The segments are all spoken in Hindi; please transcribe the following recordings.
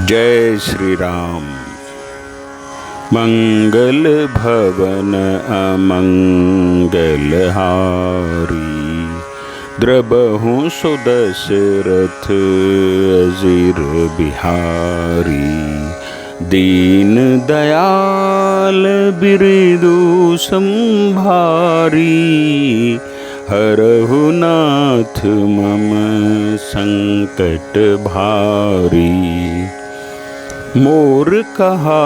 जय श्री राम। मंगल भवन अमंगल हारी, द्रबहु सुदशरथ अजीर बिहारी। दीन दयाल बिरदु संभारी, हरहु नाथ मम संकट भारी। मोर कहा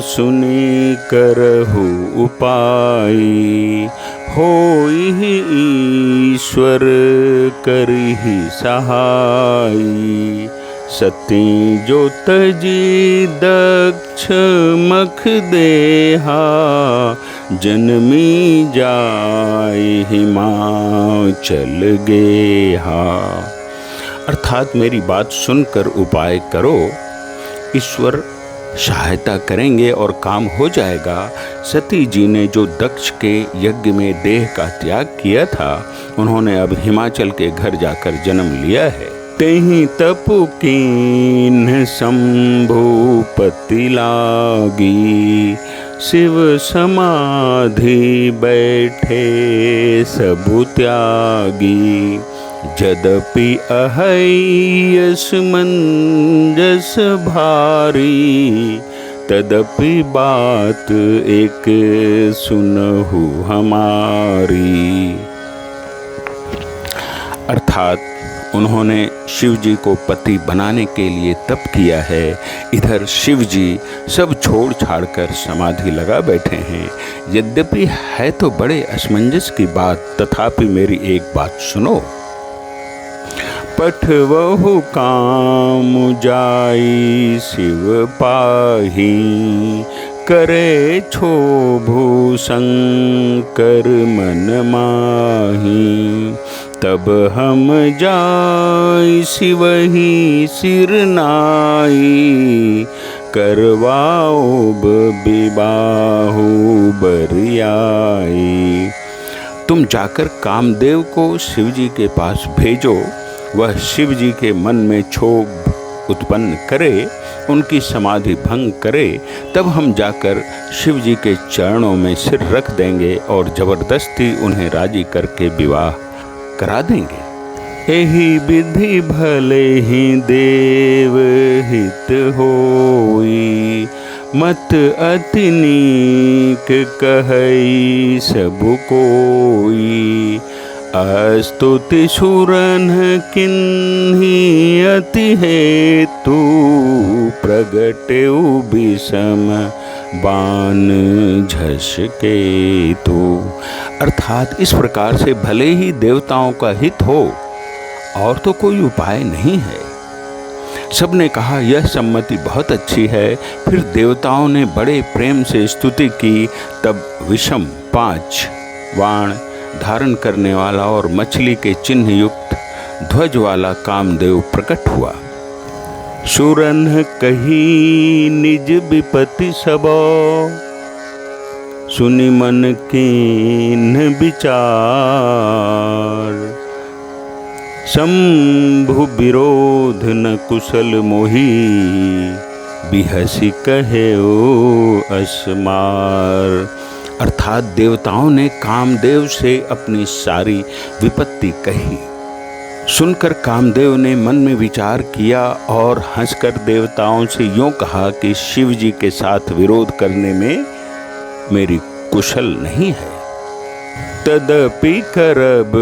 सुनी करहु उपाय, होई ईश्वर करहि सहाय। सती जो तजी दक्ष मख देहा, जन्मी जाय हिमाचल गेहा। अर्थात मेरी बात सुनकर उपाय करो, ईश्वर सहायता करेंगे और काम हो जाएगा। सती जी ने जो दक्ष के यज्ञ में देह का त्याग किया था, उन्होंने अब हिमाचल के घर जाकर जन्म लिया है। तेहि तपु कीन्ह शंभुपति लागी, शिव समाधि बैठे सबु त्यागी। यद्यपि अहैयस मंजस भारी, तदपि बात एक सुनहु हमारी। अर्थात उन्होंने शिव जी को पति बनाने के लिए तप किया है। इधर शिव जी सब छोड़ छाड़ कर समाधि लगा बैठे हैं। यद्यपि है तो बड़े असमंजस की बात, तथापि मेरी एक बात सुनो। पठवहु काम जाई शिव पाही, करे क्षोभु शंकर मन माही। तब हम जाई शिवहि सिर नाई, करवाओ विबाहु बरियाई। तुम जाकर कामदेव को शिव जी के पास भेजो, वह शिव जी के मन में क्षोभ उत्पन्न करे, उनकी समाधि भंग करे। तब हम जाकर शिव जी के चरणों में सिर रख देंगे और जबरदस्ती उन्हें राजी करके विवाह करा देंगे। एहि विधि भले ही देव हित होई, मत अति नीक कहई सबु कोई। अस्तुति सुरन किन्ही अति हेतु, प्रगटेउ विषम बान झसकेतु। अर्थात इस प्रकार से भले ही देवताओं का हित हो और तो कोई उपाय नहीं है। सबने कहा यह सम्मति बहुत अच्छी है। फिर देवताओं ने बड़े प्रेम से स्तुति की। तब विषम 5 बाण धारण करने वाला और मछली के चिन्ह युक्त ध्वज वाला कामदेव प्रकट हुआ। सुरन कही निज विपत्ति सबो, सुनि मन कीन्ह विचार। शंभु विरोध न कुशल मोही, बिहसी कहेओ असमार। अर्थात देवताओं ने कामदेव से अपनी सारी विपत्ति कही। सुनकर कामदेव ने मन में विचार किया और हंसकर देवताओं से यूं कहा कि शिव जी के साथ विरोध करने में मेरी कुशल नहीं है। तदपि करब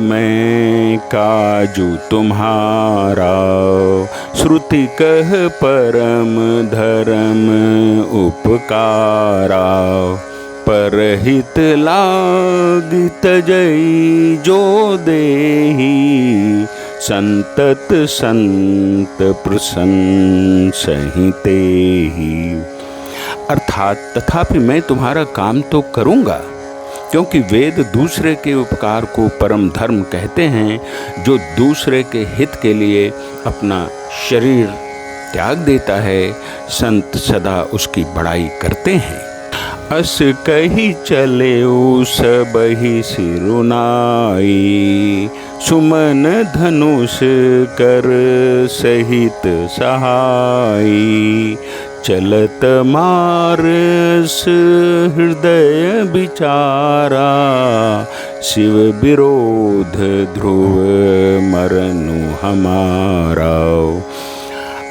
मैं काजू तुम्हारा, श्रुति कह परम धर्म उपकारा। परहित लागी तजई जो देही, संतत संत प्रसंसहि तेहि। अर्थात तथापि मैं तुम्हारा काम तो करूँगा, क्योंकि वेद दूसरे के उपकार को परम धर्म कहते हैं। जो दूसरे के हित के लिए अपना शरीर त्याग देता है, संत सदा उसकी बड़ाई करते हैं। अस कही चले सबहि सिरुनाई, सुमन धनुष कर सहित सहाई, चलत मारस हृदय विचारा, शिव विरोध ध्रुव मरनु हमारा।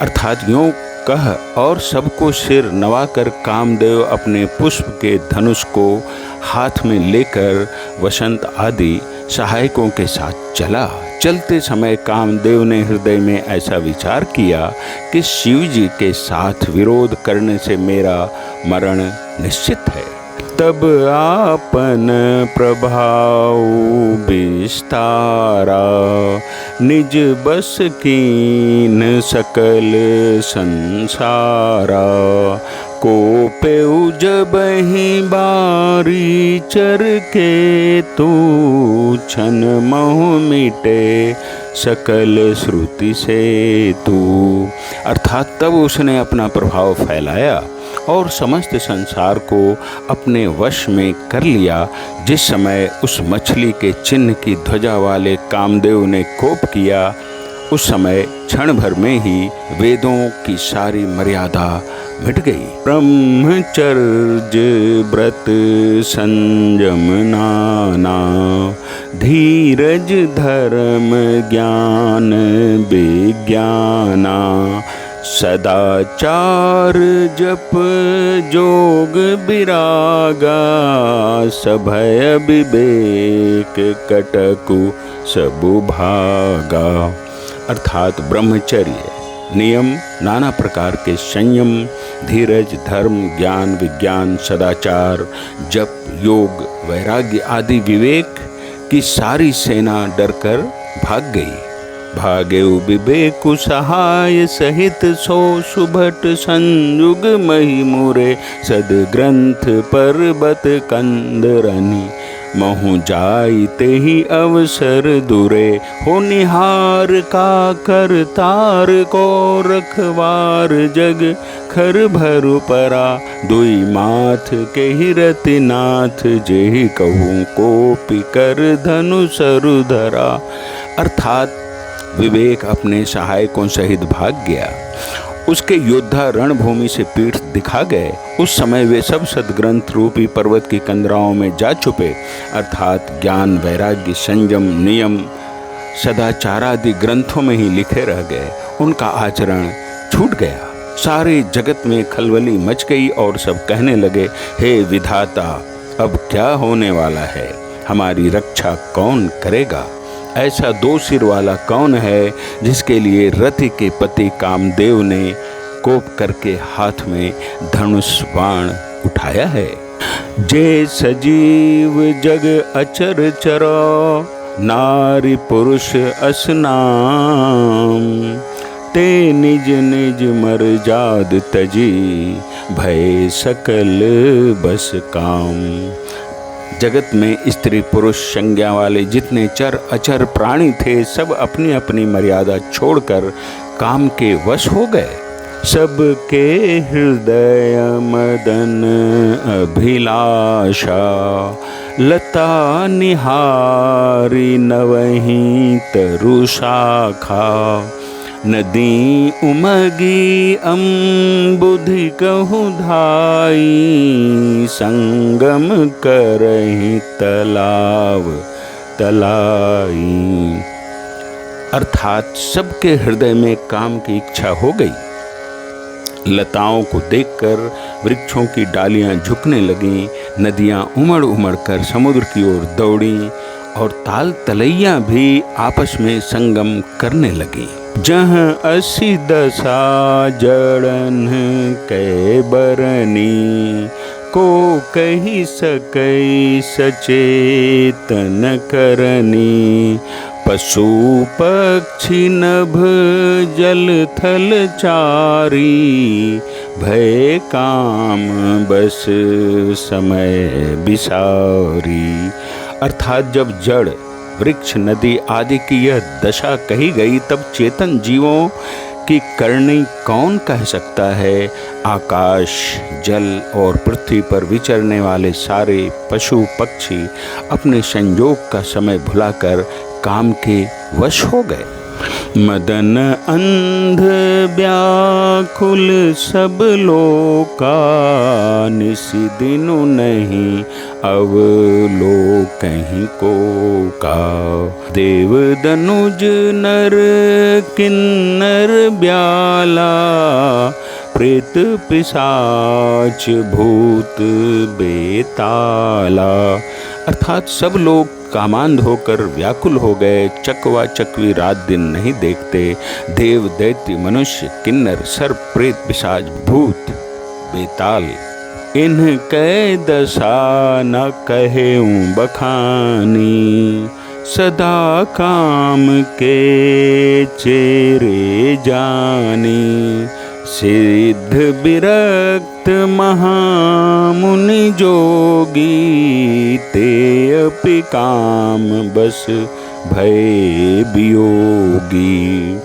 अर्थात यूं कह और सबको सिर नवाकर कामदेव अपने पुष्प के धनुष को हाथ में लेकर वसंत आदि सहायकों के साथ चला। चलते समय कामदेव ने हृदय में ऐसा विचार किया कि शिव जी के साथ विरोध करने से मेरा मरण निश्चित है। तब आपन प्रभाव विस्तारा, निज बस कीन सकल संसारा, को पेउ जबहि बारी चर के तू, छन महु मिटे सकल श्रुति से तू। अर्थात तब उसने अपना प्रभाव फैलाया और समस्त संसार को अपने वश में कर लिया। जिस समय उस मछली के चिन्ह की ध्वजा वाले कामदेव ने कोप किया, उस समय क्षण भर में ही वेदों की सारी मर्यादा मिट गई। ब्रह्मचर्य व्रत संयम नाना, धीरज धर्म ज्ञान विज्ञाना, सदाचार जप जोग विरागा, सभय विवेक कटकु सबु भागा। अर्थात ब्रह्मचर्य, नियम, नाना प्रकार के संयम, धीरज, धर्म, ज्ञान, विज्ञान, सदाचार, जप, योग, वैराग्य आदि विवेक की सारी सेना डरकर भाग गई। भागेउ विवेकु सहाय सहित, सो सुभट संयुग मही मुरे, सदग्रंथ पर्वत कंदरनी, महु जाइते ही अवसर दुरे, हो निहार का करतार को रखवार जग, खर भरु परा दुई माथ के हिरति नाथ, जेहि कहूँ कोपि कर धनु सरु धरा। अर्थात विवेक अपने सहायकों सहित भाग गया। उसके योद्धा रणभूमि से पीठ दिखा गए। उस समय वे सब सदग्रंथ रूपी पर्वत की कंदराओं में जा छुपे। अर्थात ज्ञान, वैराग्य, संयम, नियम, सदाचारादि ग्रंथों में ही लिखे रह गए। उनका आचरण छूट गया। सारे जगत में खलबली मच गई और सब कहने लगे, हे विधाता, अब क्या होने वाला है? हमारी रक्षा कौन करेगा? ऐसा दो सिर वाला कौन है जिसके लिए रति के पति कामदेव ने कोप करके हाथ में धनुष बाण उठाया है? जे सजीव जग अचर चरो, नारी पुरुष असनाम, ते निज निज मर्जाद तजी, भय सकल बस काम। जगत में स्त्री पुरुष संज्ञा वाले जितने चर अचर प्राणी थे, सब अपनी अपनी मर्यादा छोड़कर काम के वश हो गए। सबके हृदय मदन अभिलाषा, लता निहारी नवहीं तरु शाखा, नदी उमगी अम्बुधि कहु धाई, संगम करहि तलाव तलाई। अर्थात सबके हृदय में काम की इच्छा हो गई। लताओं को देखकर वृक्षों की डालियां झुकने लगीं, नदियां उमड़ उमड़ कर समुद्र की ओर दौड़ीं और ताल तलैया भी आपस में संगम करने लगीं। जहाँ असी दशा जड़न कै बरनी, को कही सकई सचेतन करनी, पशु पक्षी नभ जल थल चारी, भय काम बस समय बिसारी। अर्थात जब जड़, वृक्ष, नदी आदि की यह दशा कही गई, तब चेतन जीवों कि करनी कौन कह सकता है। आकाश, जल और पृथ्वी पर विचरने वाले सारे पशु पक्षी अपने संयोग का समय भुलाकर काम के वश हो गए। मदन अंध व्याकुल सब लोका, निसी दिनु नहीं अवलोकहि को का। देव दनुज नर किन्नर ब्याला, प्रेत पिशाच भूत बेताला। अर्थात सब लोग कामांध होकर व्याकुल हो गए। चकवा चकवी रात दिन नहीं देखते। देव दैत्य मनुष्य किन्नर सर्प प्रेत पिशाच भूत बेताल, इनके दशा न कहेऊं बखानी। सदा काम के चेरे जानी, सिद्ध विरक्त महामुनि जोगी। ते अपि काम बस भय वियोगी।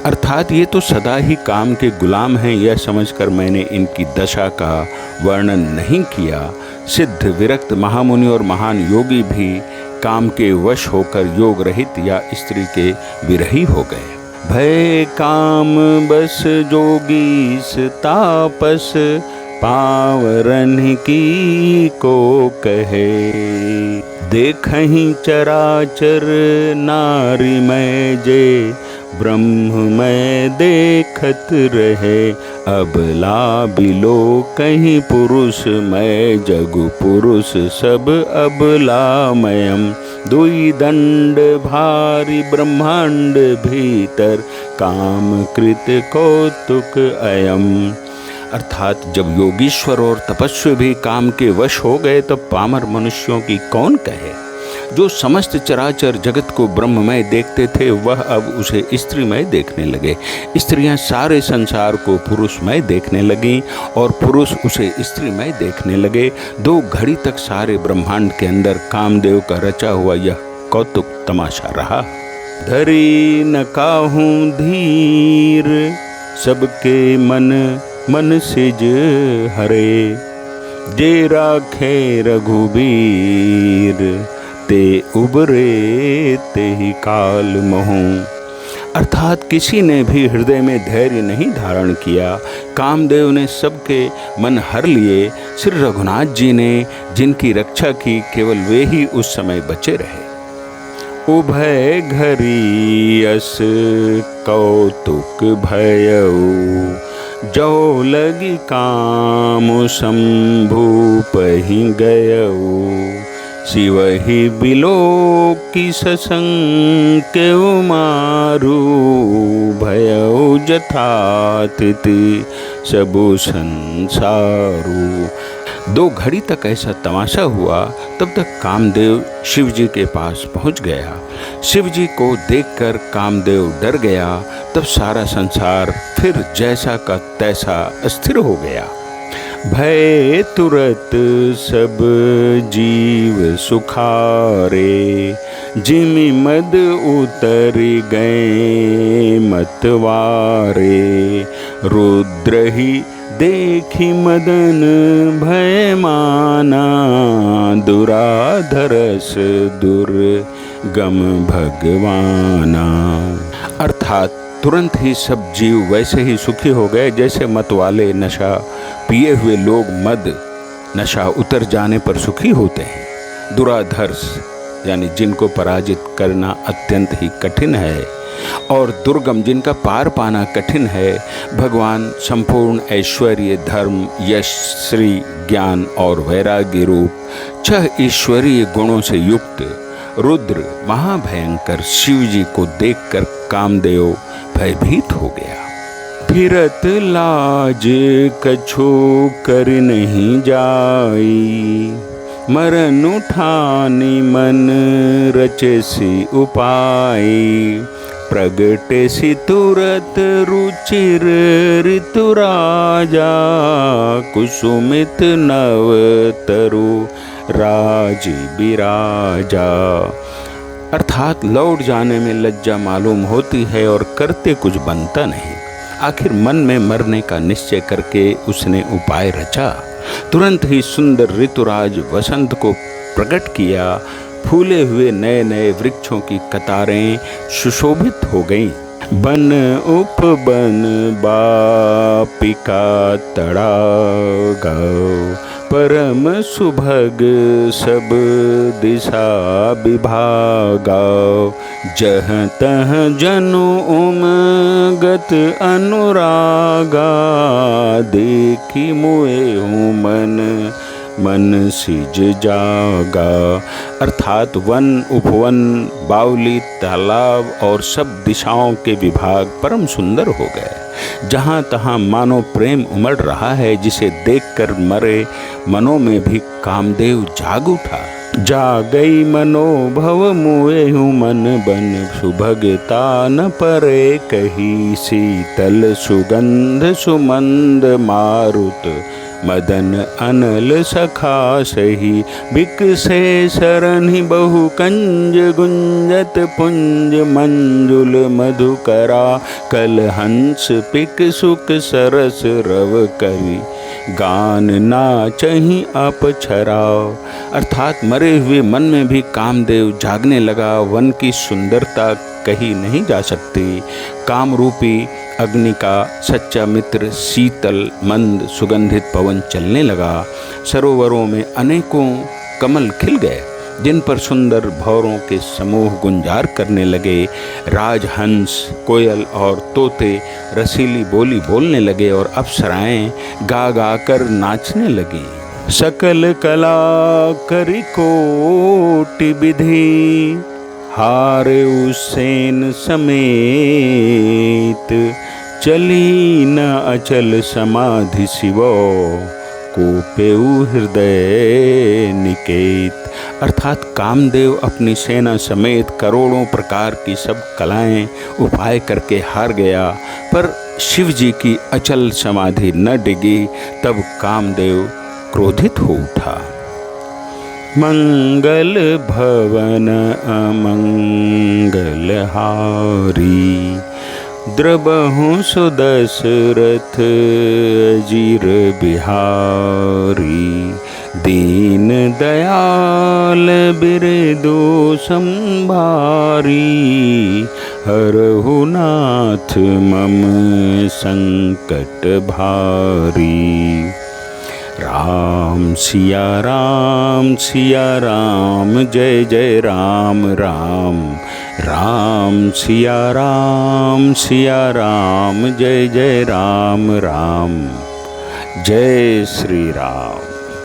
अर्थात ये तो सदा ही काम के गुलाम हैं, यह समझकर मैंने इनकी दशा का वर्णन नहीं किया। सिद्ध विरक्त महामुनि और महान योगी भी काम के वश होकर योग रहित या स्त्री के विरही हो गए। भय काम बस जोगीस तापस, पावरन की को कहे। देखहीं चराचर नारी मैं जे, ब्रह्म में देखत रहे। अबला बिलो कहीं पुरुष मैं, जगु पुरुष सब अबला मयम। दुई दंड भारी ब्रह्मांड भीतर, काम कृत कौतुक अयम। अर्थात जब योगीश्वर और तपस्वी भी काम के वश हो गए तब पामर मनुष्यों की कौन कहे। जो समस्त चराचर जगत को ब्रह्ममय देखते थे वह अब उसे स्त्रीमय देखने लगे। स्त्रियां सारे संसार को पुरुषमय देखने लगीं और पुरुष उसे स्त्रीमय देखने लगे। 2 घड़ी तक सारे ब्रह्मांड के अंदर कामदेव का रचा हुआ यह कौतुक तमाशा रहा। धरी न काहूं धीर, सबके मन मन सिज हरे। जे राखे रघुबीर, ते उबरे ते ही काल मोहूं। अर्थात किसी ने भी हृदय में धैर्य नहीं धारण किया। कामदेव ने सबके मन हर लिए। श्री रघुनाथ जी ने जिनकी रक्षा की केवल वे ही उस समय बचे रहे। उभय घरी अस कौतुक भयऊ, जो लगी काम शंभु पहि गयऊ। शिवहि बिलो की ससंग मारू, भयऊ जथातिथि सबु संसारू। 2 घड़ी तक ऐसा तमाशा हुआ। तब तक कामदेव शिव जी के पास पहुंच गया। शिव जी को देखकर कामदेव डर गया। तब सारा संसार फिर जैसा का तैसा अस्थिर हो गया। भय तुरत सब जीव सुखारे, जिमि मद उतर गए मतवारे। रुद्र ही देखी मदन भय माना, दुराधरस दुर्गम भगवाना। अर्थात तुरंत ही सब जीव वैसे ही सुखी हो गए जैसे मत वाले नशा पिए हुए लोग मद नशा उतर जाने पर सुखी होते हैं। दुराधर्ष यानी जिनको पराजित करना अत्यंत ही कठिन है और दुर्गम जिनका पार पाना कठिन है। भगवान संपूर्ण ऐश्वर्य, धर्म, यश, श्री, ज्ञान और वैराग्य रूप 6 ईश्वरीय गुणों से युक्त रुद्र महाभयंकर शिव जी को देखकर कामदेव भयभीत हो गया। फिरत लाज कछु कर नहीं जाई, मरन उठानी मन रचे सी उपाय। प्रगटे सी तुरत रुचिर ऋतु राजा, कुसुमित नव तरु राज बिराजा। अर्थात लौट जाने में लज्जा मालूम होती है और करते कुछ बनता नहीं। आखिर मन में मरने का निश्चय करके उसने उपाय रचा। तुरंत ही सुंदर ऋतुराज वसंत को प्रकट किया। फूले हुए नए नए वृक्षों की कतारें सुशोभित हो गईं। बन उपवन बापिका तड़ागा, परम सुभग सब दिशा विभागा। जह तह जनु उमगत अनुरागा, देखी मुए हूँ मन सिज जागा। अर्थात वन, उपवन, बावली, तालाब और सब दिशाओं के विभाग परम सुंदर हो गए। जहाँ तहाँ मानो प्रेम उमड़ रहा है, जिसे देखकर मरे मनों में भी कामदेव जाग उठा। जागई मनोभव मुए हूँ मन बन, सुभगता न परे कही। शीतल सुगंध सुमंद मारुत, मदन अनल सखा सही। बिकसे सरनि बहु कंज, गुंजत पुंज मंजुल मधुकरा। कल हंस पिक सुख सरस रव कवि, गान नाचहि अपछरा। अर्थात मरे हुए मन में भी कामदेव जागने लगा। वन की सुंदरता कही नहीं जा सकती। काम रूपी अग्नि का सच्चा मित्र शीतल मंद सुगंधित पवन चलने लगा। सरोवरों में अनेकों कमल खिल गए, जिन पर सुंदर भौरों के समूह गुंजार करने लगे। राजहंस, कोयल और तोते रसीली बोली बोलने लगे और अप्सराएं गा गा कर नाचने लगी। सकल कला करि कोटि विधि, हारे उसेन समेत। चली न अचल समाधि शिवो, कोपेउ हृदय निकेत। अर्थात कामदेव अपनी सेना समेत करोड़ों प्रकार की सब कलाएं उपाय करके हार गया, पर शिव जी की अचल समाधि न डिगी। तब कामदेव क्रोधित हो उठा। मंगल भवन अमंगल हारी, द्रबहु सुदशरथ अजीर बिहारी। दीन दयाल बिरदो संभारी, हरहु नाथ मम संकट भारी। राम सिया राम जय जय राम राम। राम सिया राम जय जय राम राम। जय श्री राम।